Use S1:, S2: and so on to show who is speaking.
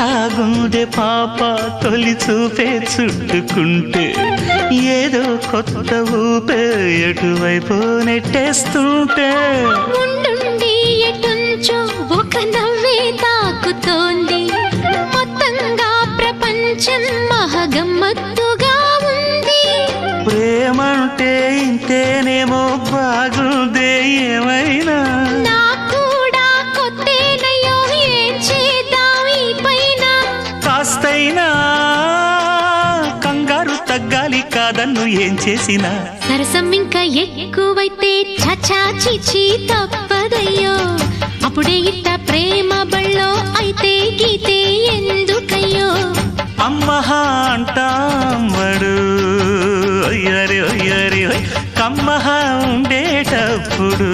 S1: ఎట్టాగుందే పాప తొలి చూపే చుట్టుకుంటే ఏదో కొత్త ఊపే ఎటువైపు నెట్టేస్తుంటే
S2: ఉండుండి ఎటుంచో ఒక నవ్వే తాకుతోంది మొత్తంగా ప్రపంచం మహగమ్మత్తుగా ఉంది
S1: ప్రేమంటే ఇంతేనేమో బాగుందే ఏమైనా
S2: కూడా కొత్తేనయ్యో ఏం చేద్దాం ఈ పైన
S1: కాస్తైనా కంగారు తగ్గాలి కాదన్ను ఏం చేసినా
S2: సరసం ఇంకా ఎక్కువైతే చచా చిచి తప్పదయ్యో అప్పుడే ఇట్ట ప్రేమ బళ్ళో అయితే గీతే ఎందుకయ్యో
S1: అమ్మహా అంటామడు ఒయ్యరి ఒయ్యరి కమ్మహా ఉండేటప్పుడు